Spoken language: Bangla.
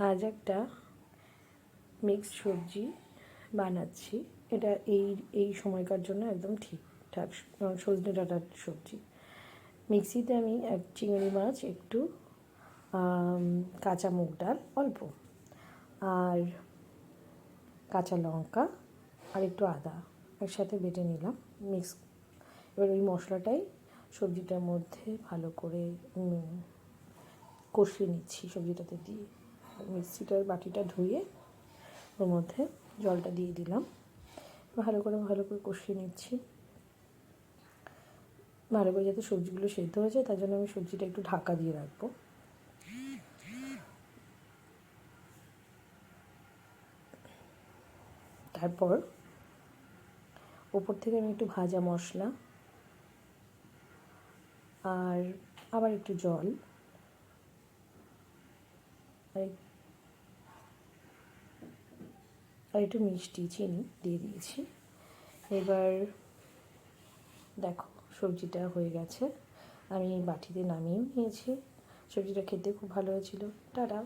আজ একটা মিক্সড সবজি বানাচ্ছি। এটা এই সময়কার জন্য একদম ঠিকঠাক, সজনে ডাঁটার সবজি। মিক্সিতে আমি চিংড়ি মাছ, একটু কাঁচা মুগ ডাল অল্প, আর কাঁচা লঙ্কা আর একটু আদা একসাথে বেটে নিলাম মিক্স। এবার ওই মশলাটাই সবজিটার মধ্যে ভালো করে কষিয়ে নিচ্ছি সবজিটাতে দিয়ে। মিক্সিটার বাটিটা ধুয়ে ওর মধ্যে জলটা দিয়ে দিলাম, ভালো করে কষিয়ে নিচ্ছি, ভালো করে যাতে সবজিগুলো সেদ্ধ হয়ে যায়। তার জন্য আমি সবজিটা একটু ঢাকা দিয়ে রাখবো। তারপর ওপর থেকে আমি একটু ভাজা মশলা আর আবার একটু জল আর একটু মিষ্টি চিনি দিয়ে দিয়েছি। এবার দেখো সবজিটা হয়ে গেছে, আমি বাটিতে নামিয়েও নিয়েছি। সবজিটা খেতে খুব ভালো হয়েছিল। টাটা।